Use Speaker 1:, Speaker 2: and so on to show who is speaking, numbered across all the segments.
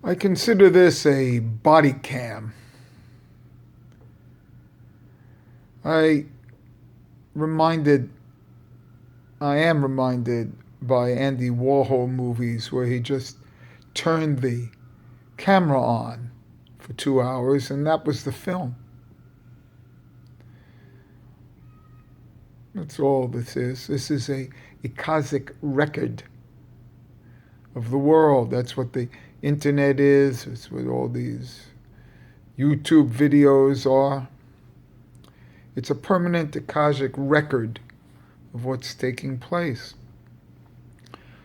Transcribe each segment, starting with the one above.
Speaker 1: I consider this a body cam. I reminded, I am reminded by Andy Warhol movies where he just turned the camera on for 2 hours and that was the film. That's all this is. This is a Kazakh record of the world. That's what the internet is. It's what all these YouTube videos are. It's a permanent Akashic record of what's taking place.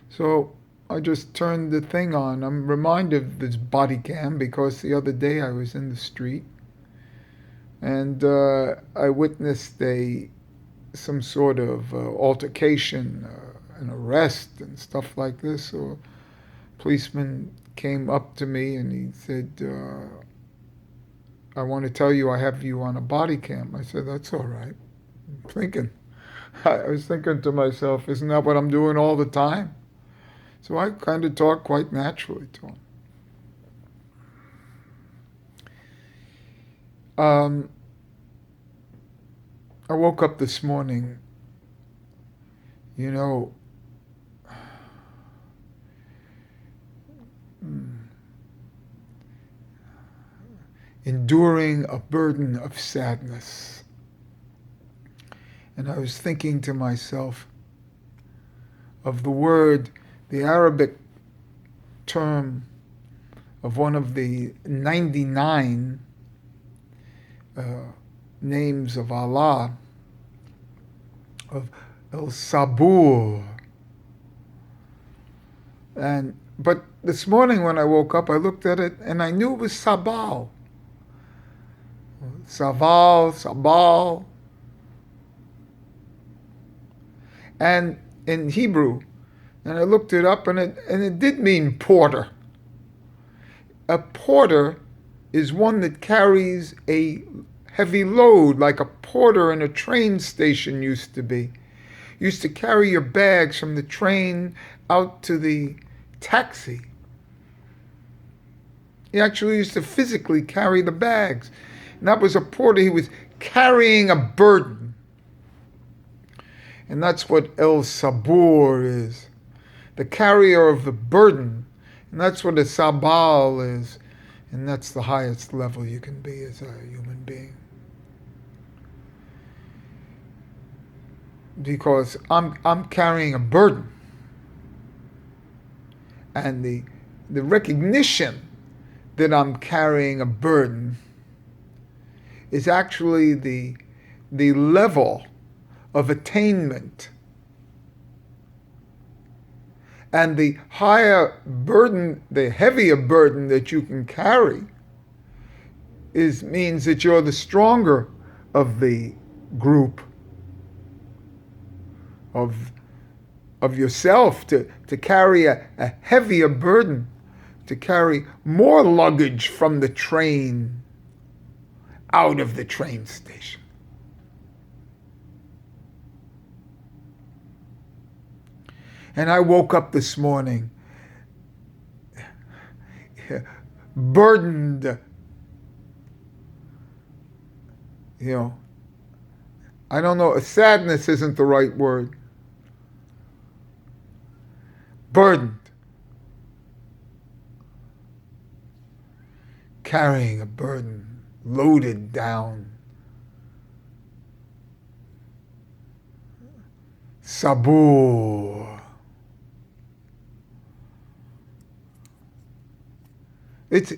Speaker 1: So I just turned the thing on. I'm reminded of this body cam because the other day I was in the street and I witnessed some sort of altercation, an arrest and stuff like this. So a policeman came up to me and he said, I want to tell you I have you on a body cam. I said, that's all right. I'm thinking. I was thinking to myself, isn't that what I'm doing all the time? So I kind of talked quite naturally to him. I woke up this morning, you know, enduring a burden of sadness. And I was thinking to myself of the Arabic term of one of the 99 names of Allah, of El Sabur. But this morning when I woke up, I looked at it and I knew it was Sabal. Saval, Sabal. And in Hebrew, and I looked it up and it did mean porter. A porter is one that carries a heavy load like a porter in a train station used to be. Used to carry your bags from the train out to the taxi. He actually used to physically carry the bags. And that was a porter. He was carrying a burden. And that's what El Sabur is. The carrier of the burden. And that's what a Sabal is. And that's the highest level you can be as a human being. Because I'm carrying a burden. And the recognition that I'm carrying a burden is actually the level of attainment. And the higher burden, the heavier burden that you can carry means that you're the stronger of the group of yourself to carry a heavier burden, to carry more luggage from the train out of the train station. And I woke up this morning burdened, I don't know, sadness isn't the right word. Burdened. Carrying a burden, loaded down. Sabur. It's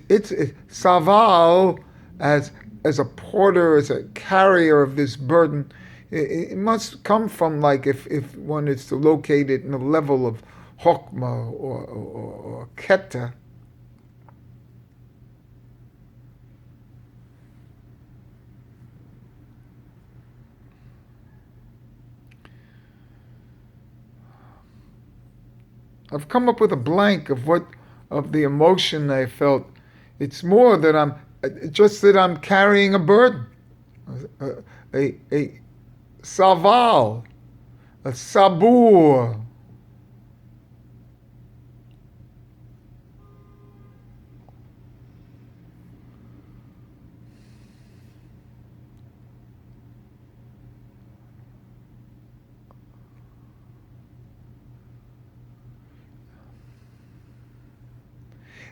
Speaker 1: Saval as a porter, as a carrier of this burden. It must come from, like, if one is to locate it in a level of Hokmah or Keta. I've come up with a blank of the emotion I felt. It's more that I'm carrying a burden, a saval, a sabur.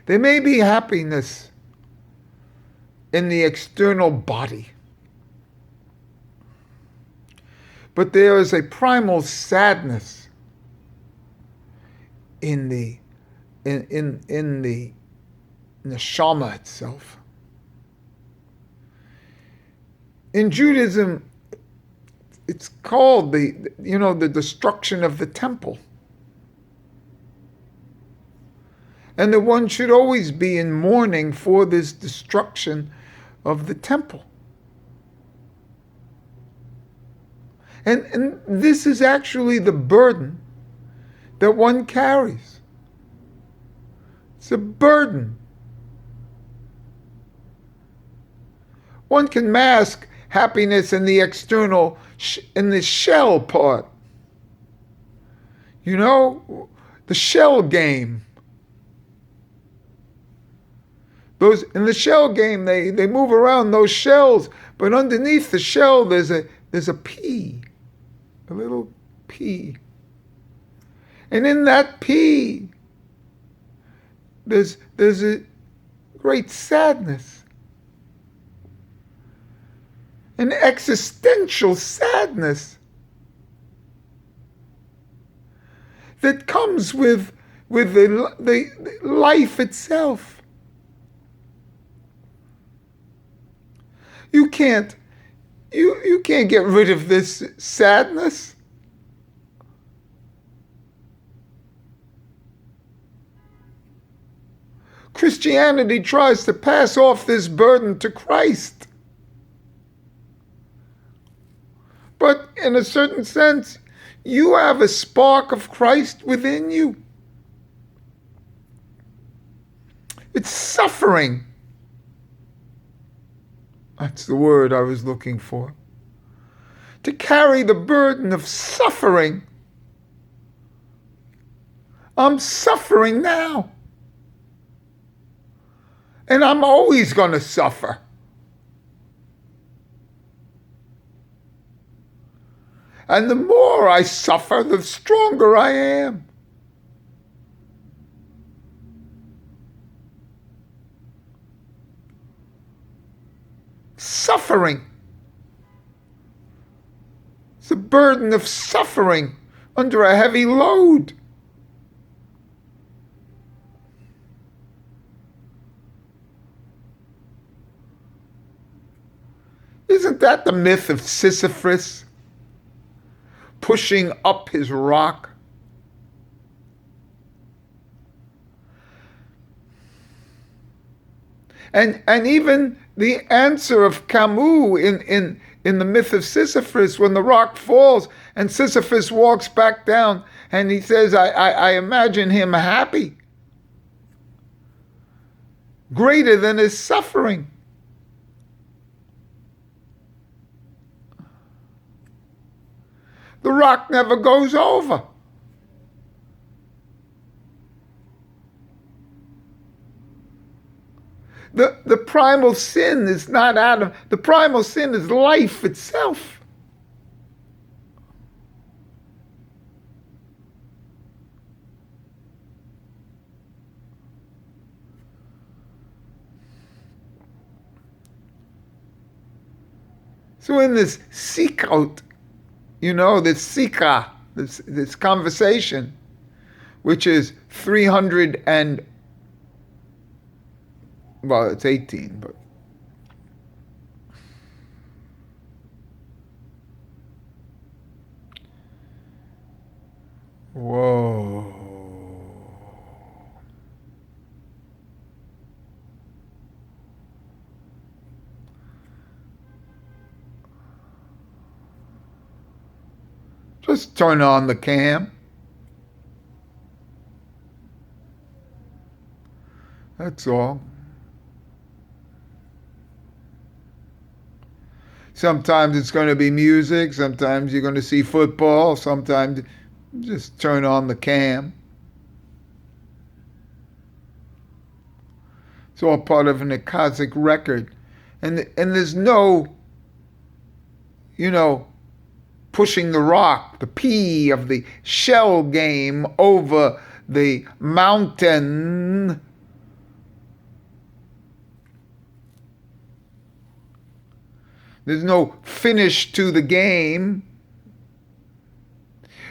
Speaker 1: There may be happiness in the external body, but there is a primal sadness in the neshama itself. In Judaism, it's called the destruction of the temple. And that one should always be in mourning for this destruction of the temple. And this is actually the burden that one carries. It's a burden. One can mask happiness in the external, in the shell part. You know, the shell game. Those in the shell game, they move around those shells, but underneath the shell there's a pea, a little pea, and in that pea there's a great sadness, an existential sadness that comes with the life itself. You can't get rid of this sadness. Christianity tries to pass off this burden to Christ. But in a certain sense, you have a spark of Christ within you. It's suffering. That's the word I was looking for. To carry the burden of suffering. I'm suffering now. And I'm always going to suffer. And the more I suffer, the stronger I am. Suffering. It's a burden of suffering under a heavy load. Isn't that the myth of Sisyphus pushing up his rock? And even the answer of Camus in the myth of Sisyphus, when the rock falls and Sisyphus walks back down and he says, I imagine him happy, greater than his suffering. The rock never goes over. The primal sin is not Adam. The primal sin is life itself. So in this sikot, this sikha, this conversation, which is 300 and, well, it's 18, but whoa. Just turn on the cam. That's all. Sometimes it's going to be music, sometimes you're going to see football, sometimes just turn on the cam. It's all part of an Akashic record. And there's no, pushing the rock, the pea of the shell game over the mountain There's no finish to the game.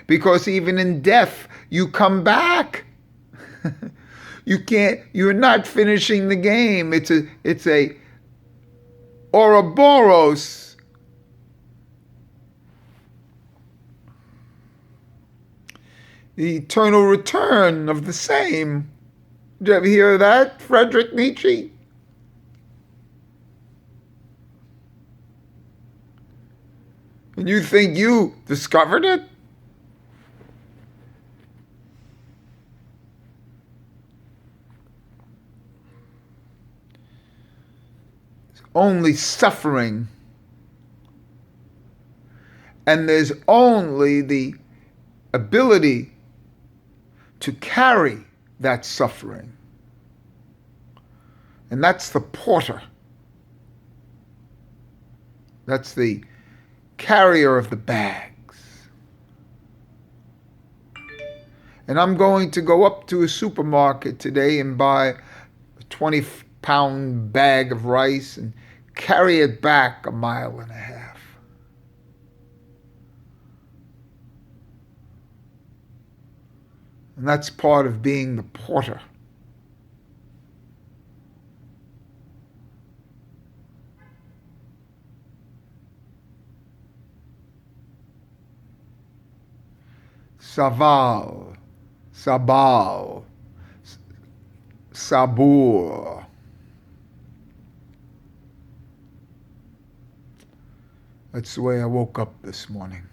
Speaker 1: Because even in death, you come back. You're not finishing the game. It's a Ouroboros. The eternal return of the same. Did you ever hear of that, Friedrich Nietzsche? And you think you discovered it? Only suffering, and there's only the ability to carry that suffering, and that's the porter. That's the carrier of the bags. And I'm going to go up to a supermarket today and buy a 20-pound bag of rice and carry it back 1.5 miles. And that's part of being the porter. Saval, Sabal, Sabur. That's the way I woke up this morning.